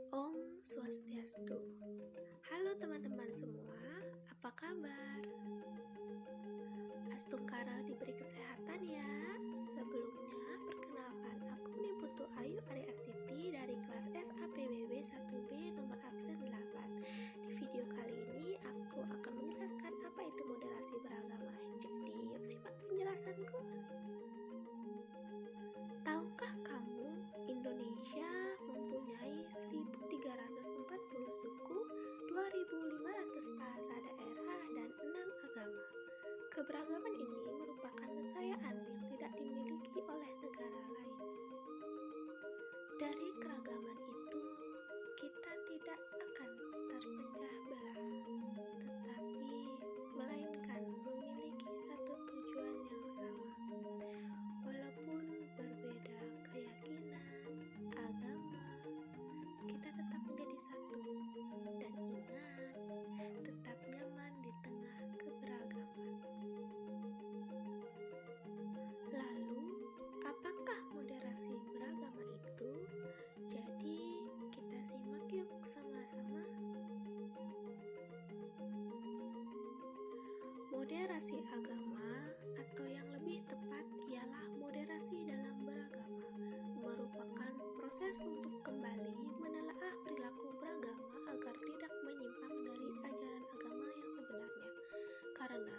Om Swastiastu. Halo teman-teman semua, apa kabar? Astungkara diberi kesehatan ya. Sebelumnya, perkenalkan aku Niputu Ayu Ari Astiti dari kelas SAPBB 1B nomor absen 8. Di video kali ini aku akan menjelaskan apa itu moderasi beragama. Jadi, yuk simak penjelasanku. Tahukah kamu, Indonesia mempunyai 1340 suku, 2500 bahasa daerah, dan 6 agama. Keberagaman ini merupakan kekayaan yang tidak dimiliki oleh negara lain. Dari keragaman itu, kita tidak akan terpecah belah, tetapi melainkan memiliki satu tujuan yang sama. Walaupun berbeda keyakinan, agama, kita tetap menjadi satu. Dan ingat, tetap nyaman di tengah keberagaman. Lalu, apakah moderasi beragama itu? Jadi, kita simak yuk sama-sama. Moderasi agama, atau yang lebih tepat ialah moderasi dalam beragama, merupakan proses untuk kembali menelaah perilaku beragama agar tidak menyimpang dari ajaran agama yang sebenarnya. Karena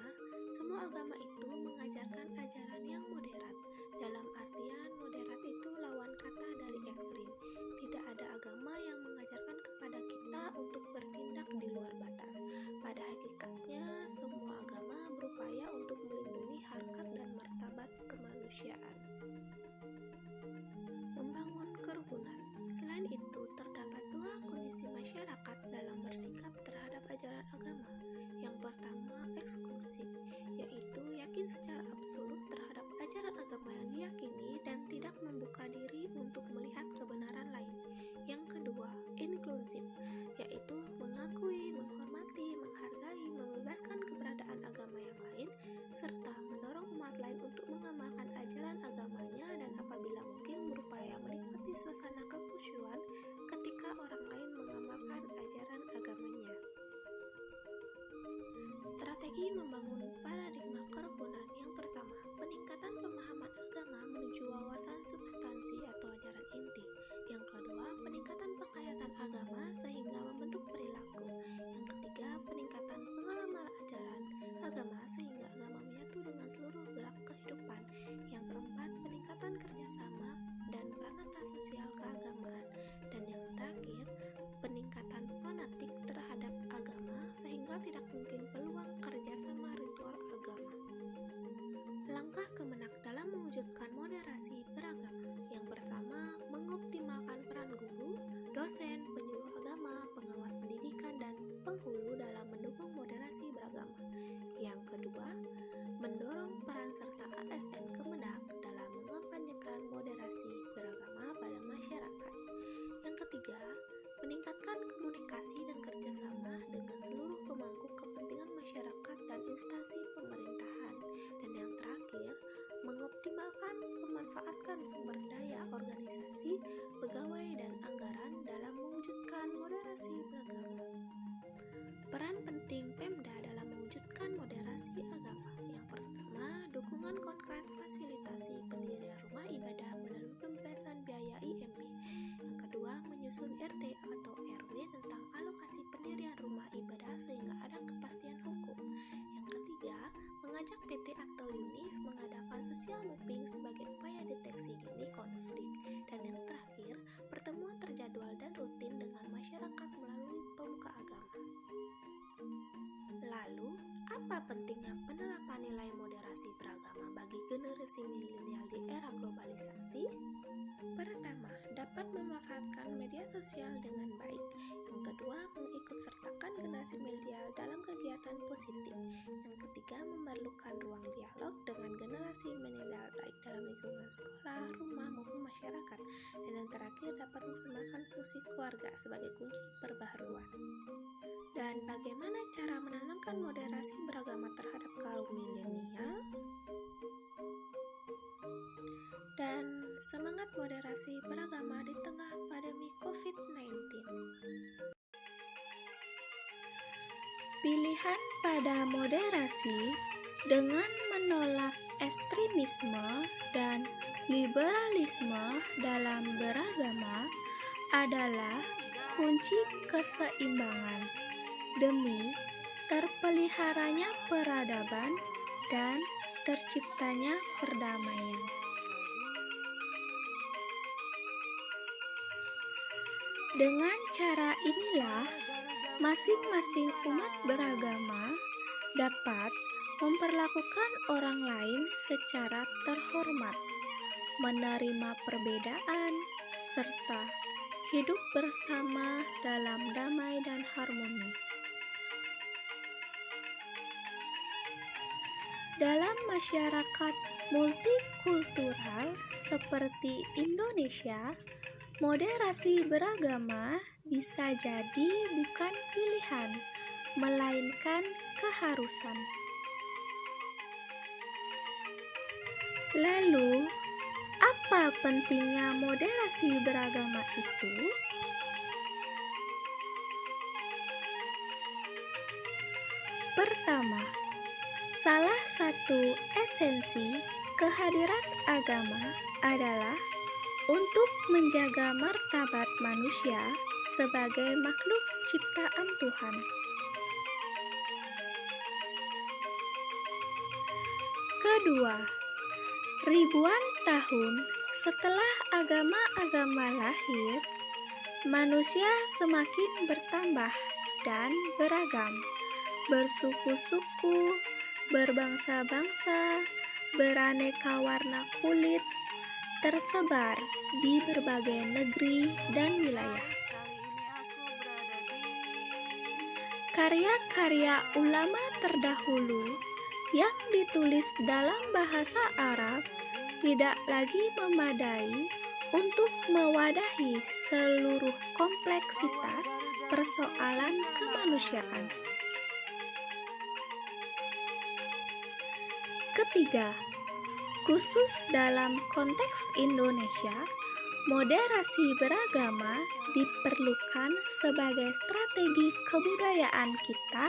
semua agama itu mengajarkan ajaran yang moderat. Dalam artian moderat itu lawan kata dari ekstrim. Tidak ada agama yang mengajarkan kepada kita untuk bertindak di luar batas. Pada hakikatnya, semua agama berupaya untuk melindungi harkat dan martabat kemanusiaan. Membangun kerukunan. Selain itu, terdapat dua kondisi masyarakat dalam bersikap terhadap ajaran agama. Yang pertama, eksklusif, yaitu yakin secara absolut terhadap ajaran agama yang diyakini dan tidak membuka diri untuk melihat kebenaran lain. Yang kedua, inklusif, yaitu mengakui, menghormati, menghargai, membebaskan keberadaan agama yang lain, serta mendorong umat lain untuk mengamalkan ajaran agamanya dan apabila mungkin berupaya menikmati suasana kekhusyuan ketika orang lain mengamalkan ajaran agamanya. Strategi membangun paradigma kerukunan. Yang pertama, peningkatan pemahaman agama menuju wawasan substansi atau ajaran inti. Yang kedua, peningkatan penghayatan agama sehingga membentuk perilaku. Yang ketiga, peningkatan pengalaman ajaran agama sehingga agama menyatu dengan seluruh gerak kehidupan. Yang keempat, peningkatan kerjasama dan peranata sosial keagamaan. Dan yang terakhir, peningkatan fanatik terhadap agama sehingga tidak mungkin peluang kerjasama ritual agama. Langkah kemenak dalam mewujudkan moderasi beragama. Yang pertama, mengoptimalkan peran guru, dosen, penyuluh agama, pengawas pendidikan, dan penghulu dalam mendukung moderasi beragama. Yang kedua, mendorong peran serta ASN Kemenak dalam mengampanyekan moderasi beragama pada masyarakat. Yang ketiga, meningkatkan komunikasi dan kerjasama dengan seluruh pemangku kepentingan masyarakat dan instansi pemerintahan. Dan yang terakhir, mengoptimalkan memanfaatkan sumber daya organisasi, pegawai, dan anggaran dalam mewujudkan moderasi beragama. Peran penting Pemda dalam mewujudkan moderasi agama. Yang pertama, dukungan konkret fasilitasi pendirian rumah ibadah melalui pembebasan biaya IMB. Yang kedua, menyusun RT atau RW tentang alokasi pendirian rumah ibadah sehingga ada kepastian hukum. Yang ketiga, mengajak PT atau UNIF mengadakan social mapping sebagai upaya deteksi dini konflik. Dan yang terakhir, pertemuan terjadwal dan rutin dengan masyarakat melalui pemuka agama. Lalu, apa pentingnya penerapan nilai moderasi beragama bagi generasi milenial di era globalisasi? Pertama, dapat memanfaatkan media sosial dengan baik. Yang kedua, mengikutsertakan generasi milenial dalam kegiatan positif. Yang ketiga, memerlukan ruang dialog dengan generasi milenial baik dalam lingkungan sekolah, rumah, maupun masyarakat. Dan yang terakhir, dapat memaksimalkan fungsi keluarga sebagai kunci perbaharuan. Dan bagaimana cara menanamkan moderasi beragama terhadap kaum milenial? Dan semangat moderasi beragama di tengah pandemi COVID-19. Pilihan pada moderasi dengan menolak ekstremisme dan liberalisme dalam beragama adalah kunci keseimbangan demi terpeliharanya peradaban dan terciptanya perdamaian. Dengan cara inilah, masing-masing umat beragama dapat memperlakukan orang lain secara terhormat, menerima perbedaan, serta hidup bersama dalam damai dan harmoni. Dalam masyarakat multikultural seperti Indonesia, moderasi beragama bisa jadi bukan pilihan, melainkan keharusan. Lalu, apa pentingnya moderasi beragama itu? Pertama, salah satu esensi kehadiran agama adalah untuk menjaga martabat manusia sebagai makhluk ciptaan Tuhan. Kedua, ribuan tahun setelah agama-agama lahir, manusia semakin bertambah dan beragam, bersuku-suku, berbangsa-bangsa, beraneka warna kulit, tersebar di berbagai negeri dan wilayah. Karya-karya ulama terdahulu yang ditulis dalam bahasa Arab tidak lagi memadai untuk mewadahi seluruh kompleksitas persoalan kemanusiaan. Ketiga, khusus dalam konteks Indonesia, moderasi beragama diperlukan sebagai strategi kebudayaan kita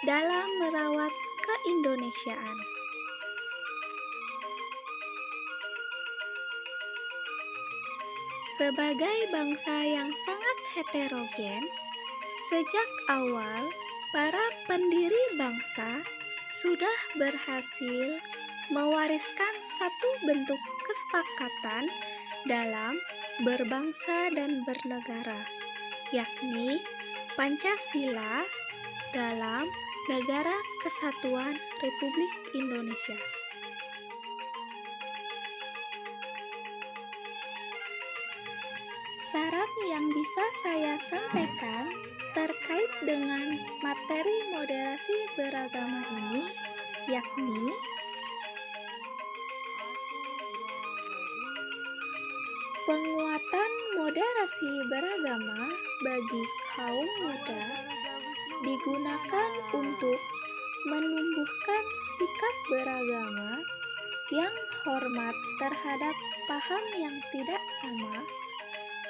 dalam merawat keindonesiaan. Sebagai bangsa yang sangat heterogen, sejak awal para pendiri bangsa sudah berhasil mewariskan satu bentuk kesepakatan dalam berbangsa dan bernegara, yakni Pancasila dalam Negara Kesatuan Republik Indonesia. Syarat yang bisa saya sampaikan terkait dengan materi moderasi beragama ini, yakni penguatan moderasi beragama bagi kaum muda digunakan untuk menumbuhkan sikap beragama yang hormat terhadap paham yang tidak sama,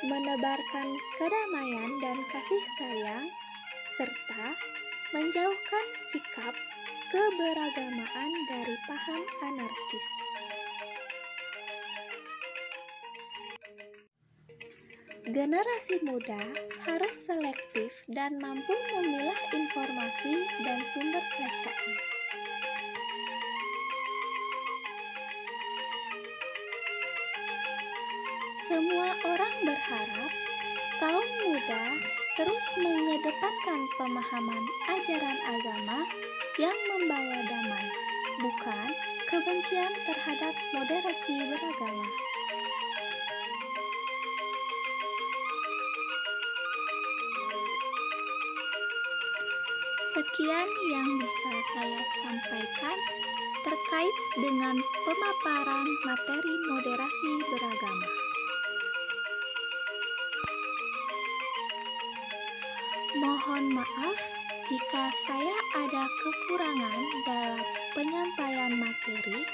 menebarkan kedamaian dan kasih sayang, serta menjauhkan sikap keberagamaan dari paham anarkis. Generasi muda harus selektif dan mampu memilah informasi dan sumber bacaan. Semua orang berharap kaum muda terus mengedepankan pemahaman ajaran agama yang membawa damai, bukan kebencian terhadap moderasi beragama. Sekian yang bisa saya sampaikan terkait dengan pemaparan materi moderasi beragama. Mohon maaf jika saya ada kekurangan dalam penyampaian materi,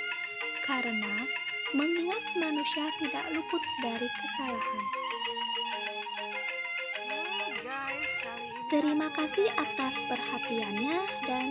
karena mengingat manusia tidak luput dari kesalahan. Terima kasih atas perhatiannya dan